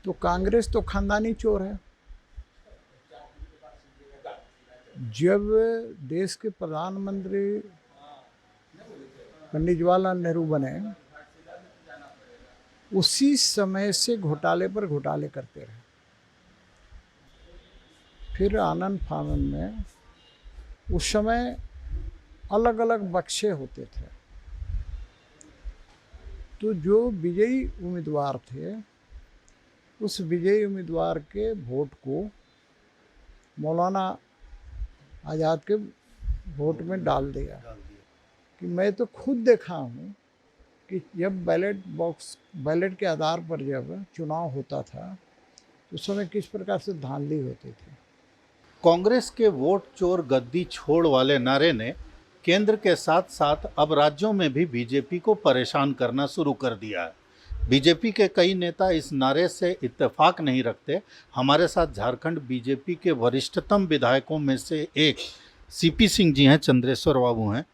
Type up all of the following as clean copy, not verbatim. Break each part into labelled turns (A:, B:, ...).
A: तो कांग्रेस तो खानदानी चोर है। जब देश के प्रधानमंत्री पंडित जवाहरलाल नेहरू बने, उसी समय से घोटाले पर घोटाले करते रहे। फिर आनंद फानन में उस समय अलग अलग बक्से होते थे, तो जो विजयी उम्मीदवार थे उस विजयी उम्मीदवार के वोट को मौलाना आज़ाद के वोट में डाल दिया। कि मैं तो खुद देखा हूँ कि जब बैलेट के आधार पर जब चुनाव होता था तो उस समय किस प्रकार से धांधली होती थी।
B: कांग्रेस के वोट चोर गद्दी छोड़ वाले नारे ने केंद्र के साथ साथ अब राज्यों में भी बीजेपी को परेशान करना शुरू कर दिया है। बीजेपी के कई नेता इस नारे से इत्तेफाक नहीं रखते। हमारे साथ झारखंड बीजेपी के वरिष्ठतम विधायकों में से एक सीपी सिंह जी हैं, चंद्रेश्वर बाबू हैं।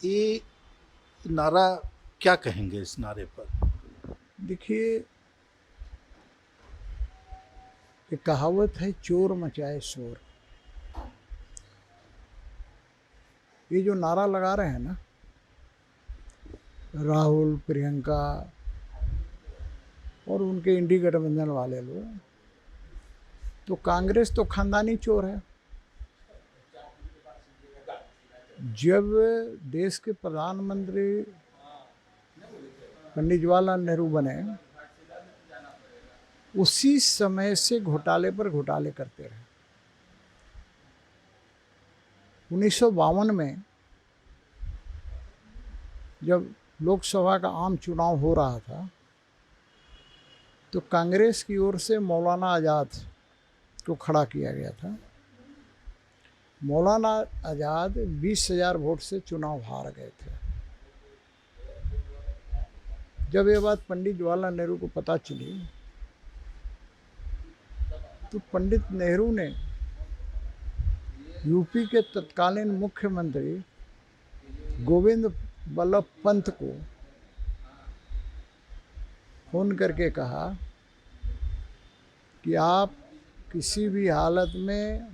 B: ये नारा क्या कहेंगे इस नारे पर?
A: देखिए, एक कहावत है, चोर मचाए शोर। ये जो नारा लगा रहे हैं ना राहुल, प्रियंका और उनके इंडी गठबंधन वाले लोग, तो कांग्रेस तो खानदानी चोर है। जब देश के प्रधानमंत्री पंडित जवाहरलाल नेहरू बने, उसी समय से घोटाले पर घोटाले करते रहे। 1952 में जब लोकसभा का आम चुनाव हो रहा था तो कांग्रेस की ओर से मौलाना आज़ाद को खड़ा किया गया था। मौलाना आज़ाद 20,000 वोट से चुनाव हार गए थे। जब ये बात पंडित जवाहरलाल नेहरू को पता चली तो पंडित नेहरू ने यूपी के तत्कालीन मुख्यमंत्री गोविंद बल्लभ पंत को फोन करके कहा कि आप किसी भी हालत में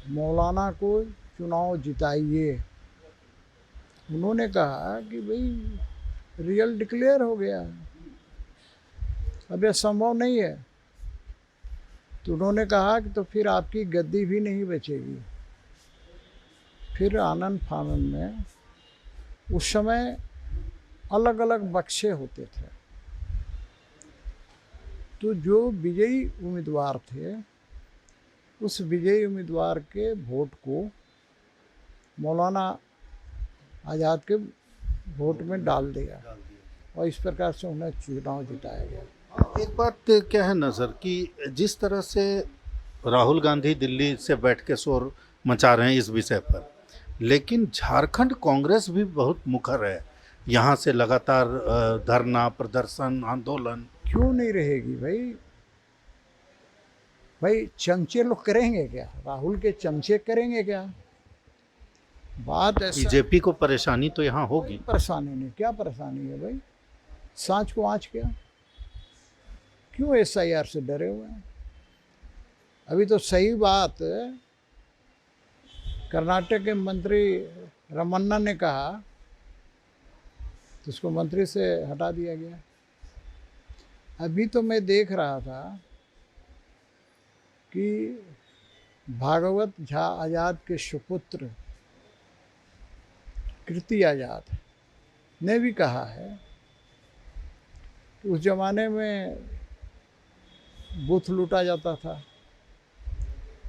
A: मौलाना को चुनाव जिताइए। उन्होंने कहा कि भाई रियल डिक्लेयर हो गया, अब यह संभव नहीं है। तो उन्होंने कहा कि तो फिर आपकी गद्दी भी नहीं बचेगी। फिर आनंद फानन में उस समय अलग अलग बक्से होते थे, तो जो विजयी उम्मीदवार थे उस विजयी उम्मीदवार के वोट को मौलाना आज़ाद के वोट में डाल दिया और इस प्रकार से उन्हें चुनाव जिताया गया।
B: एक बात क्या है ना सर, कि जिस तरह से राहुल गांधी दिल्ली से बैठ के शोर मचा रहे हैं इस विषय पर, लेकिन झारखंड कांग्रेस भी बहुत मुखर है। यहाँ से लगातार धरना, प्रदर्शन, आंदोलन।
A: क्यों नहीं रहेगी भाई चमचे लोग करेंगे क्या? राहुल के चमचे करेंगे क्या? बात ऐसा,
B: बीजेपी को परेशानी तो यहाँ होगी।
A: परेशानी नहीं, क्या परेशानी है भाई? सांच को आँच क्या? क्यों SIR से डरे हुए हैं? अभी तो सही बात कर्नाटक के मंत्री रमन्ना ने कहा तो उसको मंत्री से हटा दिया गया। अभी तो मैं देख रहा था कि भागवत झा आज़ाद के सुपुत्र कीर्ति आज़ाद ने भी कहा है कि उस जमाने में बूथ लूटा जाता था।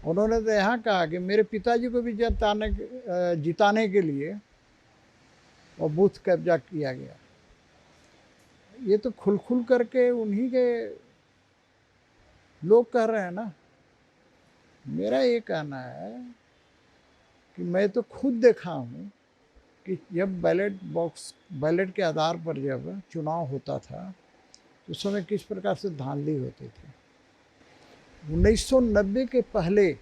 A: उन्होंने तो यहाँ कहा कि मेरे पिताजी को भी जिताने के लिए और बूथ कब्जा किया गया। ये तो खुल करके उन्हीं के लोग कह रहे हैं ना। मेरा ये कहना है कि मैं तो खुद देखा हूँ कि जब बैलेट के आधार पर जब चुनाव होता था तो उस समय किस प्रकार से धांधली होती थी। 1990 के पहले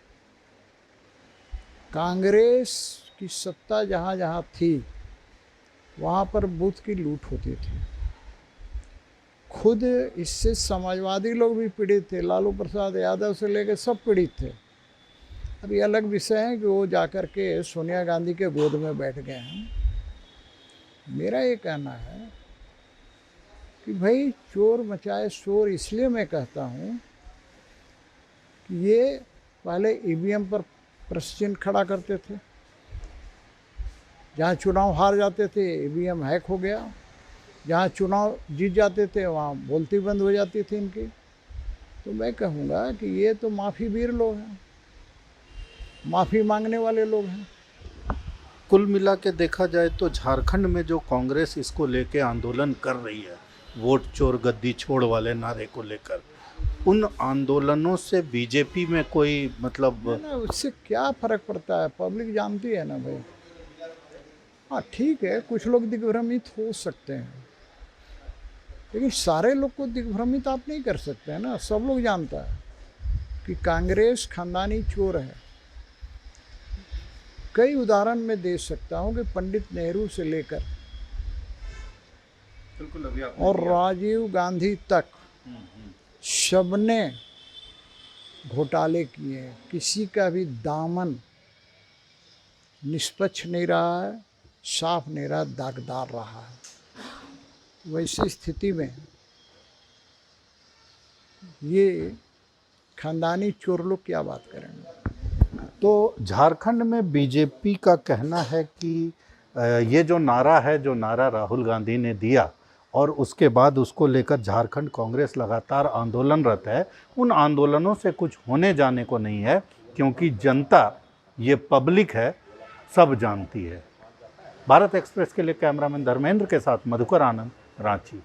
A: कांग्रेस की सत्ता जहाँ जहाँ थी वहाँ पर बूथ की लूट होती थी। खुद इससे समाजवादी लोग भी पीड़ित थे, लालू प्रसाद यादव से लेकर सब पीड़ित थे। अब ये अलग विषय है कि वो जाकर के सोनिया गांधी के गोद में बैठ गए हैं। मेरा ये कहना है कि भाई चोर मचाए शोर इसलिए मैं कहता हूँ कि ये पहले ईवीएम पर प्रश्न चिन्ह खड़ा करते थे, जहाँ चुनाव हार जाते थे ईवीएम हैक हो गया, जहाँ चुनाव जीत जाते थे वहाँ बोलती बंद हो जाती थी इनकी। तो मैं कहूँगा कि ये तो माफ़ी वीर लोग हैं, माफ़ी मांगने वाले लोग हैं।
B: कुल मिला के देखा जाए तो झारखंड में जो कांग्रेस इसको लेके आंदोलन कर रही है, वोट चोर गद्दी छोड़ वाले नारे को लेकर, उन आंदोलनों से बीजेपी में कोई मतलब
A: ना उससे क्या फ़र्क पड़ता है, पब्लिक जानती है ना भाई। हाँ ठीक है, कुछ लोग दिग्भ्रमित हो सकते हैं, लेकिन सारे लोग को दिग्भ्रमित आप नहीं कर सकते हैं ना। सब लोग जानता है कि कांग्रेस खानदानी चोर है। कई उदाहरण मैं दे सकता हूँ कि पंडित नेहरू से लेकर और राजीव गांधी तक सबने घोटाले किए हैं, किसी का भी दामन निष्पक्ष नहीं रहा है, साफ नहीं रहा, दागदार रहा है। वैसी स्थिति में ये खानदानी चोर लोग क्या बात करेंगे।
B: तो झारखंड में बीजेपी का कहना है कि ये जो नारा है, जो नारा राहुल गांधी ने दिया और उसके बाद उसको लेकर झारखंड कांग्रेस लगातार आंदोलनरत है, उन आंदोलनों से कुछ होने जाने को नहीं है, क्योंकि जनता ये पब्लिक है, सब जानती है। भारत एक्सप्रेस के लिए कैमरामैन धर्मेंद्र के साथ मधुकर आनंद, रांची।